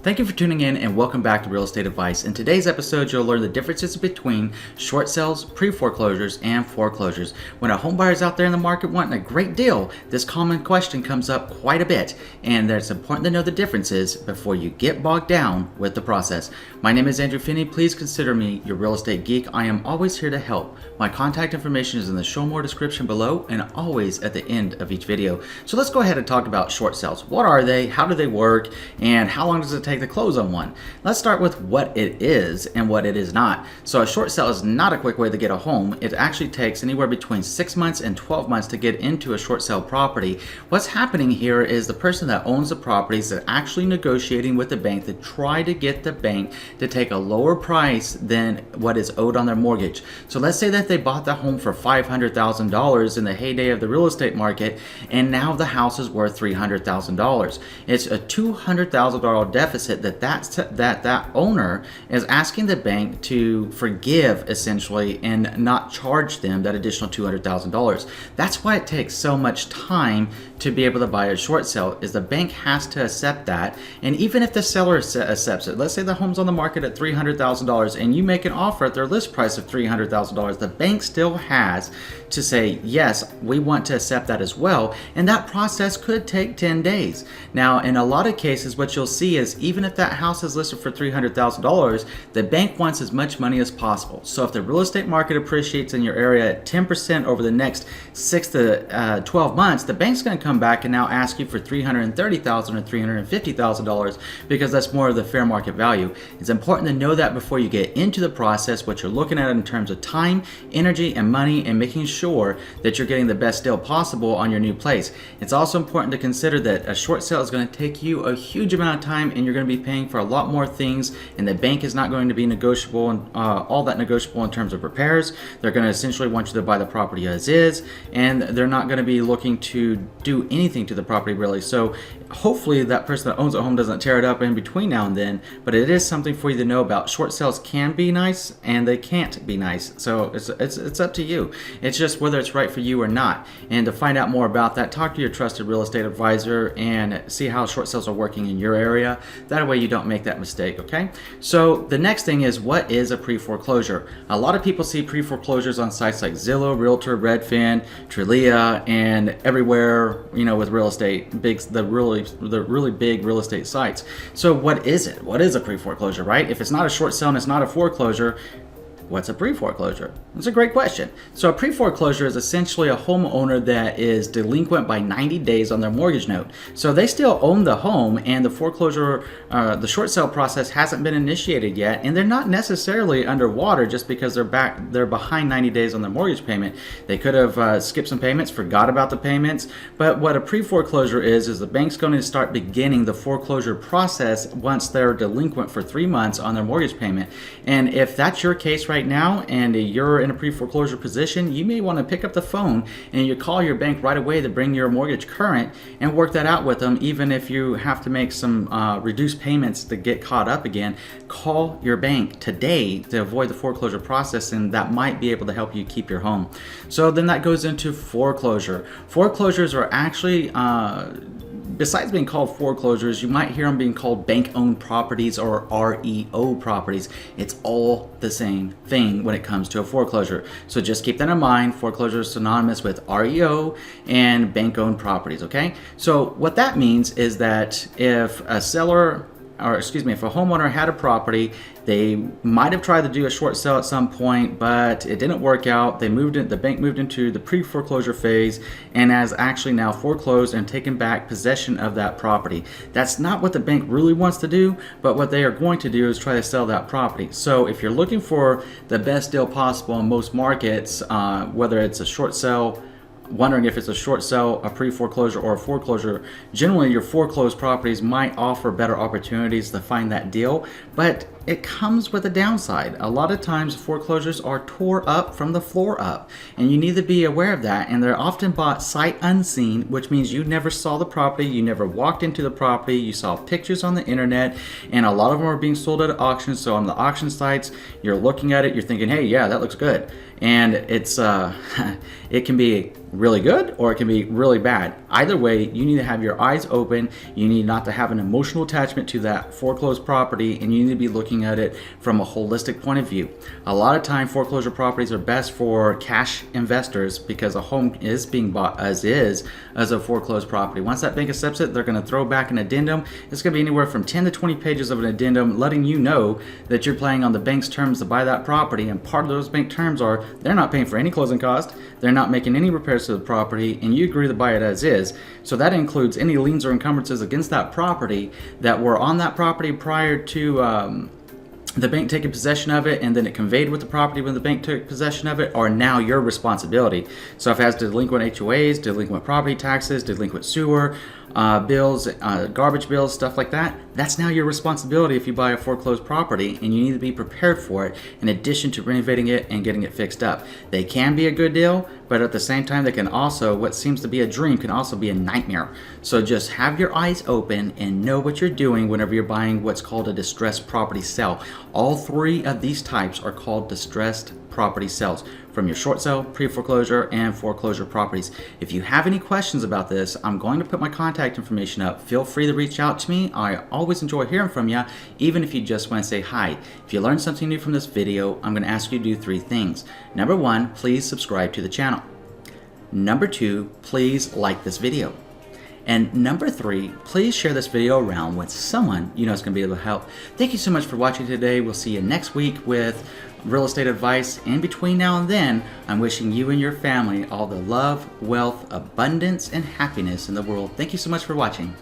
Thank you for tuning in and welcome back to Real Estate Advice. In today's episode, you'll learn the differences between short sales, pre-foreclosures, and foreclosures. When a home buyer is out there in the market wanting a great deal, this common question comes up quite a bit, and it's important to know the differences before you get bogged down with the process. My name is Andrew Finney. Please consider me your real estate geek. I am always here to help. My contact information is in the show more description below and always at the end of each video. So let's go ahead and talk about short sales. What are they? How do they work? And how long does it take to close on one? Let's start with what it is and what it is not. So a short sale is not a quick way to get a home. It actually takes anywhere between 6 months and 12 months to get into a short sale property. What's happening here is the person that owns the properties is actually negotiating with the bank to try to get the bank to take a lower price than what is owed on their mortgage. So let's say that they bought the home for $500,000 in the heyday of the real estate market, and now the house is worth $300,000. It's a $200,000 deficit that owner is asking the bank to forgive, essentially, and not charge them that additional $200,000. That's why it takes so much time to be able to buy a short sale, is the bank has to accept that. And even if the seller accepts it, let's say the home's on the market at $300,000 and you make an offer at their list price of $300,000, the bank still has to say, yes, we want to accept that as well. And that process could take 10 days. Now, in a lot of cases, what you'll see is even if that house is listed for $300,000, the bank wants as much money as possible. So if the real estate market appreciates in your area at 10% over the next 6 to 12 months, the bank's going to come back and now ask you for $330,000 or $350,000 because that's more of the fair market value. It's important to know that before you get into the process, what you're looking at in terms of time, energy, and money, and making sure that you're getting the best deal possible on your new place. It's also important to consider that a short sale is going to take you a huge amount of time, and you're going to be paying for a lot more things, and the bank is not going to be negotiable and all that negotiable in terms of repairs. They're going to essentially want you to buy the property as is, and they're not going to be looking to do anything to the property really. So hopefully that person that owns a home doesn't tear it up in between now and then, but it is something for you to know about. Short sales can be nice and they can't be nice, so it's up to you. It's just whether it's right for you or not. And to find out more about that, talk to your trusted real estate advisor and see how short sales are working in your area. That way you don't make that mistake, okay? So the next thing is, what is a pre-foreclosure? A lot of people see pre-foreclosures on sites like Zillow, Realtor, Redfin, Trulia, and everywhere, with real estate, the really big real estate sites. So what is it? What is a pre-foreclosure, right? If it's not a short sale and it's not a foreclosure, what's a pre-foreclosure? That's a great question. So a pre-foreclosure is essentially a homeowner that is delinquent by 90 days on their mortgage note. So they still own the home, and the foreclosure, the short sale process hasn't been initiated yet, and they're not necessarily underwater just because they're behind 90 days on their mortgage payment. They could have skipped some payments, forgot about the payments, but what a pre-foreclosure is the bank's going to start beginning the foreclosure process once they're delinquent for 3 months on their mortgage payment. And if that's your case right now and you're in a pre-foreclosure position, you may want to pick up the phone and you call your bank right away to bring your mortgage current and work that out with them. Even if you have to make some reduced payments to get caught up again, call your bank today to avoid the foreclosure process, and that might be able to help you keep your home. So then that goes into foreclosure. Foreclosures are actually besides being called foreclosures, you might hear them being called bank-owned properties or REO properties. It's all the same thing when it comes to a foreclosure. So just keep that in mind. Foreclosure is synonymous with REO and bank-owned properties, okay? So what that means is that if a homeowner had a property, they might have tried to do a short sale at some point, but it didn't work out. The bank moved into the pre-foreclosure phase and has actually now foreclosed and taken back possession of that property. That's not what the bank really wants to do, but what they are going to do is try to sell that property. So if you're looking for the best deal possible in most markets, whether it's a short sale, wondering if it's a short sale, a pre-foreclosure, or a foreclosure, generally your foreclosed properties might offer better opportunities to find that deal, but it comes with a downside. A lot of times foreclosures are tore up from the floor up, and you need to be aware of that. And they're often bought sight unseen, which means you never saw the property, you never walked into the property, you saw pictures on the internet, and a lot of them are being sold at auctions. So on the auction sites, you're looking at it, you're thinking, hey, yeah, that looks good. and it's it can be really good or it can be really bad. Either way, you need to have your eyes open. You need not to have an emotional attachment to that foreclosed property, and you need to be looking at it from a holistic point of view. A lot of time foreclosure properties are best for cash investors because a home is being bought as is as a foreclosed property. Once that bank accepts it, they're going to throw back an addendum. It's going to be anywhere from 10 to 20 pages of an addendum letting you know that you're playing on the bank's terms to buy that property, and part of those bank terms are they're not paying for any closing cost, they're not making any repairs to the property, and you agree to buy it as is. So that includes any liens or encumbrances against that property that were on that property prior to the bank taking possession of it, and then it conveyed with the property when the bank took possession of it, are now your responsibility. So if it has delinquent HOAs, delinquent property taxes, delinquent sewer bills, garbage bills, stuff like that, that's now your responsibility if you buy a foreclosed property, and you need to be prepared for it in addition to renovating it and getting it fixed up. They can be a good deal, but at the same time, they can also, what seems to be a dream can also be a nightmare. So just have your eyes open and know what you're doing whenever you're buying what's called a distressed property sale. All three of these types are called distressed property sales, from your short sale, pre-foreclosure, and foreclosure properties. If you have any questions about this, I'm going to put my contact information up. Feel free to reach out to me. I always enjoy hearing from you, even if you just want to say hi. If you learned something new from this video, I'm going to ask you to do 3 things. Number 1, please subscribe to the channel. Number 2, please like this video. And number 3, please share this video around with someone you know is going to be able to help. Thank you so much for watching today. We'll see you next week with real estate advice. In between now and then, I'm wishing you and your family all the love, wealth, abundance, and happiness in the world. Thank you so much for watching.